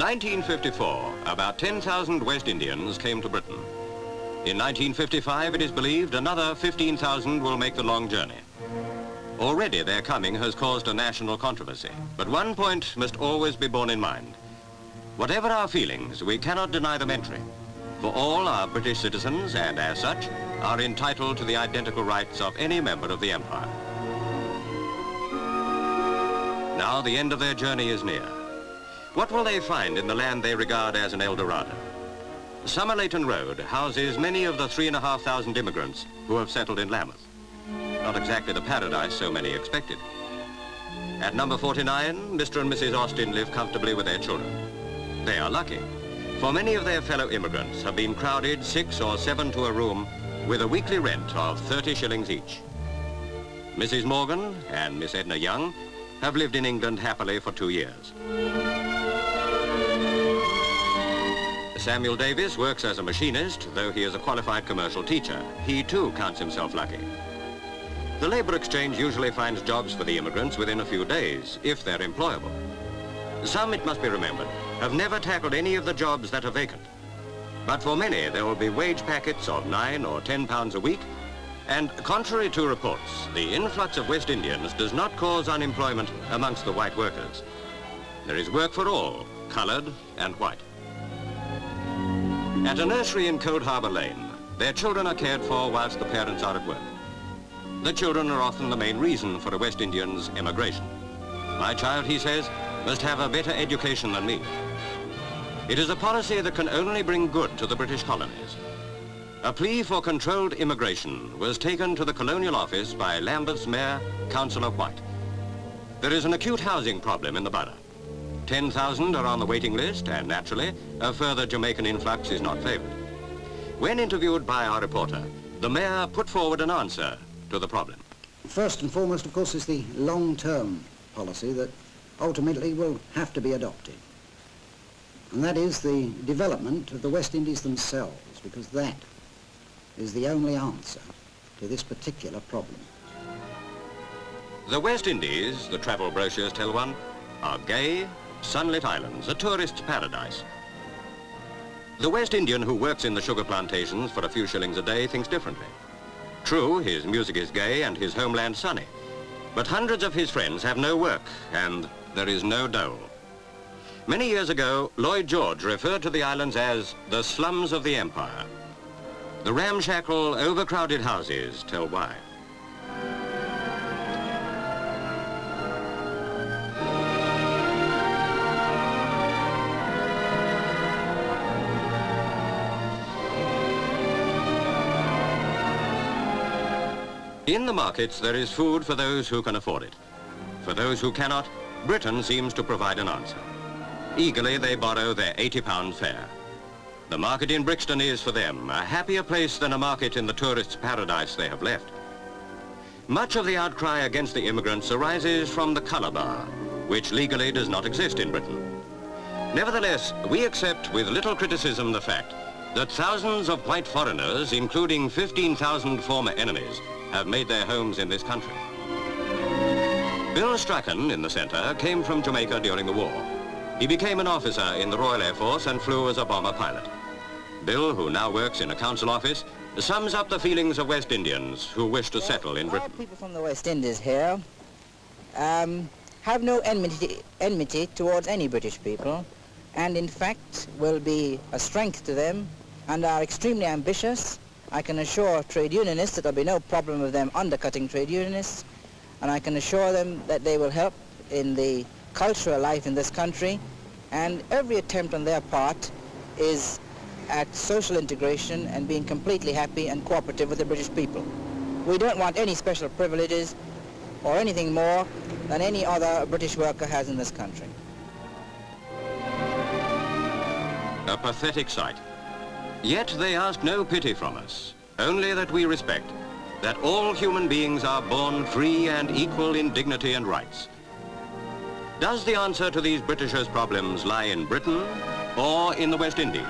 1954, about 10,000 West Indians came to Britain. In 1955, it is believed another 15,000 will make the long journey. Already their coming has caused a national controversy, but one point must always be borne in mind. Whatever our feelings, we cannot deny them entry, for all are British citizens and, as such, are entitled to the identical rights of any member of the Empire. Now the end of their journey is near. What will they find in the land they regard as an El Dorado? Somerleyton Road houses many of the 3,500 immigrants who have settled in Lambeth. Not exactly the paradise so many expected. At number 49, Mr. and Mrs. Austin live comfortably with their children. They are lucky, for many of their fellow immigrants have been crowded 6 or 7 to a room with a weekly rent of 30 shillings each. Mrs. Morgan and Miss Edna Young have lived in England happily for 2 years. Samuel Davis works as a machinist, though he is a qualified commercial teacher. He too counts himself lucky. The Labour Exchange usually finds jobs for the immigrants within a few days, if they're employable. Some, it must be remembered, have never tackled any of the jobs that are vacant. But for many, there will be wage packets of £9 or £10 a week, and contrary to reports, the influx of West Indians does not cause unemployment amongst the white workers. There is work for all, coloured and white. At a nursery in Cold Harbour Lane, their children are cared for whilst the parents are at work. The children are often the main reason for a West Indian's emigration. My child, he says, must have a better education than me. It is a policy that can only bring good to the British colonies. A plea for controlled immigration was taken to the Colonial Office by Lambeth's Mayor, Councillor White. There is an acute housing problem in the borough. 10,000 are on the waiting list, and naturally, a further Jamaican influx is not favoured. When interviewed by our reporter, the Mayor put forward an answer to the problem. First and foremost, of course, is the long-term policy that ultimately will have to be adopted. And that is the development of the West Indies themselves, because that is the only answer to this particular problem. The West Indies, the travel brochures tell one, are gay, sunlit islands, a tourist's paradise. The West Indian who works in the sugar plantations for a few shillings a day thinks differently. True, his music is gay and his homeland sunny, but hundreds of his friends have no work and there is no dole. Many years ago, Lloyd George referred to the islands as the slums of the empire. The ramshackle, overcrowded houses tell why. In the markets, there is food for those who can afford it. For those who cannot, Britain seems to provide an answer. Eagerly, they borrow their £80 fare. The market in Brixton is, for them, a happier place than a market in the tourist's paradise they have left. Much of the outcry against the immigrants arises from the colour bar, which legally does not exist in Britain. Nevertheless, we accept with little criticism the fact that thousands of white foreigners, including 15,000 former enemies, have made their homes in this country. Bill Strachan, in the centre, came from Jamaica during the war. He became an officer in the Royal Air Force and flew as a bomber pilot. Bill, who now works in a council office, sums up the feelings of West Indians who wish to settle in Britain. People from the West Indies here have no enmity towards any British people, and in fact will be a strength to them and are extremely ambitious. I can assure trade unionists that there'll be no problem with them undercutting trade unionists, and I can assure them that they will help in the cultural life in this country, and every attempt on their part is at social integration and being completely happy and cooperative with the British people. We don't want any special privileges or anything more than any other British worker has in this country. A pathetic sight. Yet they ask no pity from us, only that we respect that all human beings are born free and equal in dignity and rights. Does the answer to these Britishers' problems lie in Britain or in the West Indies?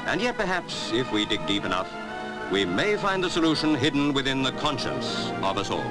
And yet perhaps, if we dig deep enough, we may find the solution hidden within the conscience of us all.